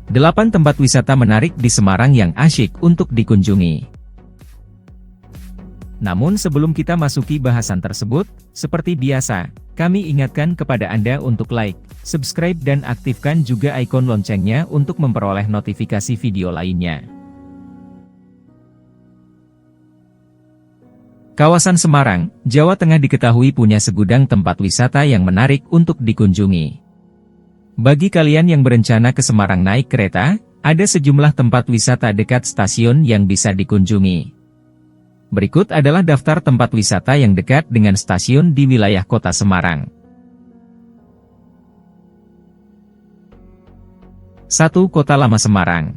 8 tempat wisata menarik di Semarang yang asyik untuk dikunjungi. Namun sebelum kita masuki bahasan tersebut, seperti biasa, kami ingatkan kepada Anda untuk like, subscribe dan aktifkan juga ikon loncengnya untuk memperoleh notifikasi video lainnya. Kawasan Semarang, Jawa Tengah diketahui punya segudang tempat wisata yang menarik untuk dikunjungi. Bagi kalian yang berencana ke Semarang naik kereta, ada sejumlah tempat wisata dekat stasiun yang bisa dikunjungi. Berikut adalah daftar tempat wisata yang dekat dengan stasiun di wilayah kota Semarang. 1. Kota Lama Semarang.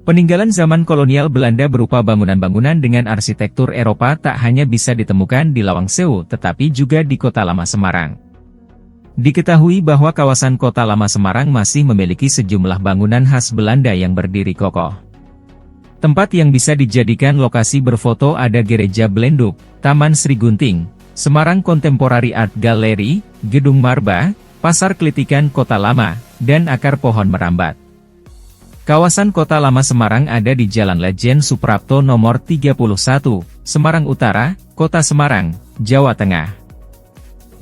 Peninggalan zaman kolonial Belanda berupa bangunan-bangunan dengan arsitektur Eropa tak hanya bisa ditemukan di Lawang Sewu tetapi juga di Kota Lama Semarang. Diketahui bahwa kawasan Kota Lama Semarang masih memiliki sejumlah bangunan khas Belanda yang berdiri kokoh. Tempat yang bisa dijadikan lokasi berfoto ada Gereja Belenduk, Taman Sri Gunting, Semarang Contemporary Art Gallery, Gedung Marba, Pasar Kelitikan Kota Lama, dan Akar Pohon Merambat. Kawasan Kota Lama Semarang ada di Jalan Lejen Suprapto nomor 31, Semarang Utara, Kota Semarang, Jawa Tengah.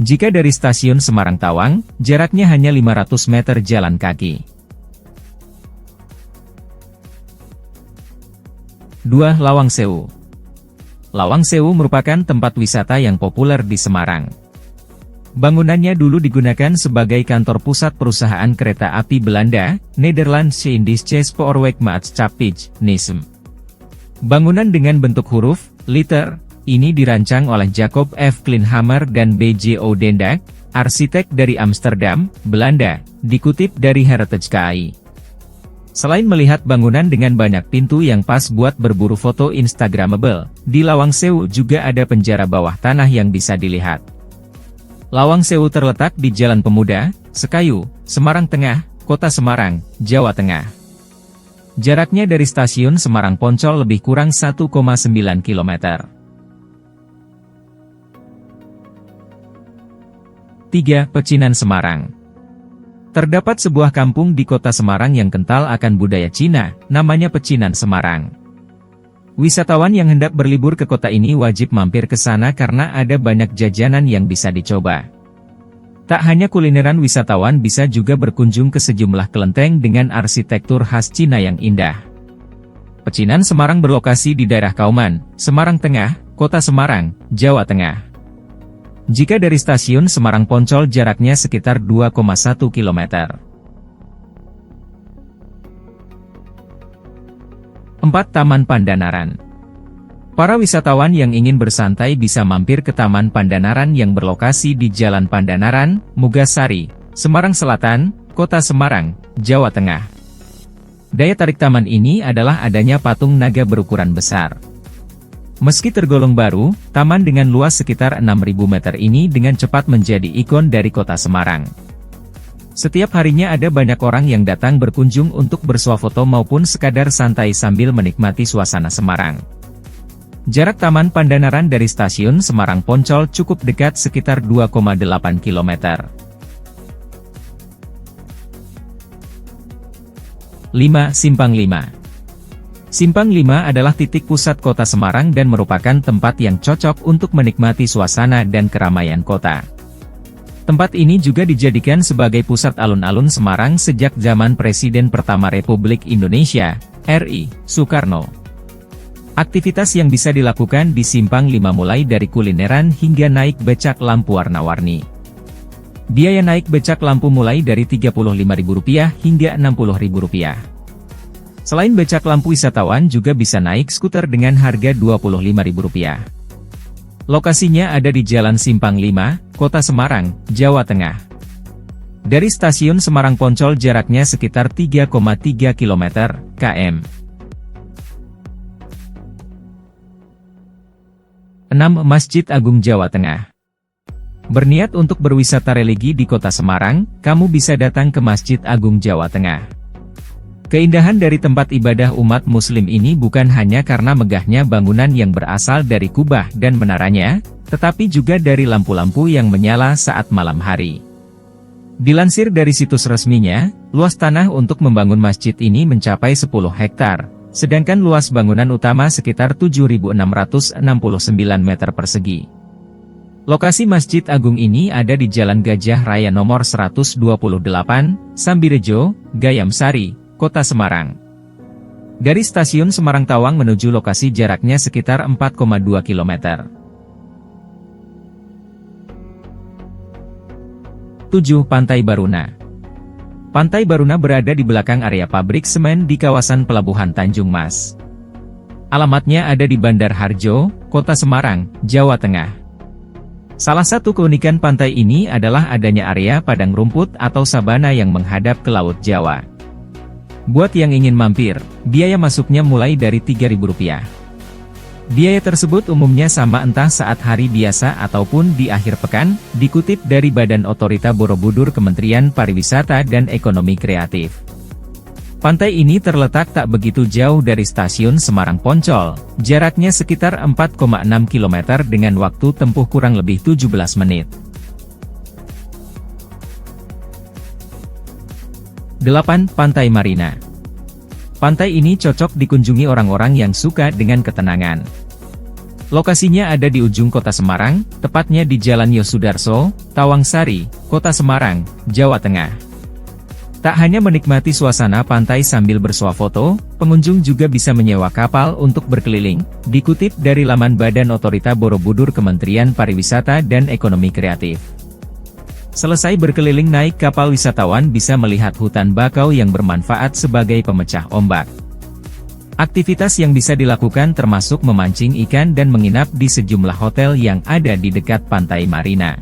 Jika dari stasiun Semarang Tawang, jaraknya hanya 500 meter jalan kaki. 2. Lawang Sewu. Lawang Sewu merupakan tempat wisata yang populer di Semarang. Bangunannya dulu digunakan sebagai kantor pusat perusahaan kereta api Belanda, Nederlandse Indische Spoorwegmaatschappij, NISM. Bangunan dengan bentuk huruf, liter, ini dirancang oleh Jacob F. Kleinhammer dan B.J. Odendak, arsitek dari Amsterdam, Belanda, dikutip dari Heritage KI. Selain melihat bangunan dengan banyak pintu yang pas buat berburu foto Instagramable, di Lawang Sewu juga ada penjara bawah tanah yang bisa dilihat. Lawang Sewu terletak di Jalan Pemuda, Sekayu, Semarang Tengah, Kota Semarang, Jawa Tengah. Jaraknya dari stasiun Semarang Poncol lebih kurang 1,9 km. 3. Pecinan Semarang. Terdapat sebuah kampung di kota Semarang yang kental akan budaya Cina, namanya Pecinan Semarang. Wisatawan yang hendak berlibur ke kota ini wajib mampir ke sana karena ada banyak jajanan yang bisa dicoba. Tak hanya kulineran, wisatawan bisa juga berkunjung ke sejumlah kelenteng dengan arsitektur khas Cina yang indah. Pecinan Semarang berlokasi di daerah Kauman, Semarang Tengah, Kota Semarang, Jawa Tengah. Jika dari stasiun Semarang Poncol jaraknya sekitar 2,1 km. 4. Taman Pandanaran. Para wisatawan yang ingin bersantai bisa mampir ke Taman Pandanaran yang berlokasi di Jalan Pandanaran, Mugasari, Semarang Selatan, Kota Semarang, Jawa Tengah. Daya tarik taman ini adalah adanya patung naga berukuran besar. Meski tergolong baru, taman dengan luas sekitar 6.000 meter ini dengan cepat menjadi ikon dari kota Semarang. Setiap harinya ada banyak orang yang datang berkunjung untuk bersuah foto maupun sekadar santai sambil menikmati suasana Semarang. Jarak Taman Pandanaran dari stasiun Semarang Poncol cukup dekat sekitar 2,8 km. 5. Simpang 5. Simpang 5 adalah titik pusat kota Semarang dan merupakan tempat yang cocok untuk menikmati suasana dan keramaian kota. Tempat ini juga dijadikan sebagai pusat alun-alun Semarang sejak zaman Presiden pertama Republik Indonesia, RI, Soekarno. Aktivitas yang bisa dilakukan di Simpang 5 mulai dari kulineran hingga naik becak lampu warna-warni. Biaya naik becak lampu mulai dari Rp35.000 hingga Rp60.000. Selain becak lampu, wisatawan juga bisa naik skuter dengan harga Rp25.000. Lokasinya ada di Jalan Simpang 5, Kota Semarang, Jawa Tengah. Dari stasiun Semarang Poncol jaraknya sekitar 3,3 km, km. 6. Masjid Agung Jawa Tengah. Berniat untuk berwisata religi di Kota Semarang, kamu bisa datang ke Masjid Agung Jawa Tengah. Keindahan dari tempat ibadah umat muslim ini bukan hanya karena megahnya bangunan yang berasal dari kubah dan menaranya, tetapi juga dari lampu-lampu yang menyala saat malam hari. Dilansir dari situs resminya, luas tanah untuk membangun masjid ini mencapai 10 hektar, sedangkan luas bangunan utama sekitar 7.669 meter persegi. Lokasi Masjid Agung ini ada di Jalan Gajah Raya nomor 128, Sambirejo, Gayam Sari, Kota Semarang. Dari stasiun Semarang Tawang menuju lokasi jaraknya sekitar 4,2 km. 7. Pantai Baruna. Pantai Baruna berada di belakang area pabrik semen di kawasan Pelabuhan Tanjung Mas. Alamatnya ada di Bandar Harjo, Kota Semarang, Jawa Tengah. Salah satu keunikan pantai ini adalah adanya area padang rumput atau sabana yang menghadap ke Laut Jawa. Buat yang ingin mampir, biaya masuknya mulai dari Rp3.000. Biaya tersebut umumnya sama entah saat hari biasa ataupun di akhir pekan, dikutip dari Badan Otorita Borobudur Kementerian Pariwisata dan Ekonomi Kreatif. Pantai ini terletak tak begitu jauh dari stasiun Semarang Poncol, jaraknya sekitar 4,6 km dengan waktu tempuh kurang lebih 17 menit. 8. Pantai Marina. Pantai ini cocok dikunjungi orang-orang yang suka dengan ketenangan. Lokasinya ada di ujung Kota Semarang, tepatnya di Jalan Yosudarso, Tawangsari, Kota Semarang, Jawa Tengah. Tak hanya menikmati suasana pantai sambil bersuah foto, pengunjung juga bisa menyewa kapal untuk berkeliling, dikutip dari laman Badan Otorita Borobudur Kementerian Pariwisata dan Ekonomi Kreatif. Selesai berkeliling naik kapal, wisatawan bisa melihat hutan bakau yang bermanfaat sebagai pemecah ombak. Aktivitas yang bisa dilakukan termasuk memancing ikan dan menginap di sejumlah hotel yang ada di dekat Pantai Marina.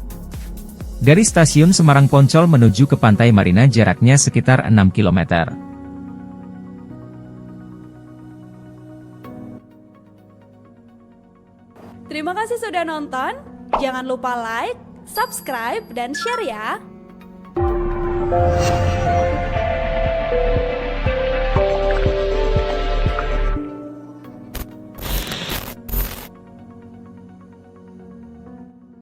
Dari stasiun Semarang Poncol menuju ke Pantai Marina jaraknya sekitar 6 km. Terima kasih sudah nonton, jangan lupa like, subscribe, dan share ya!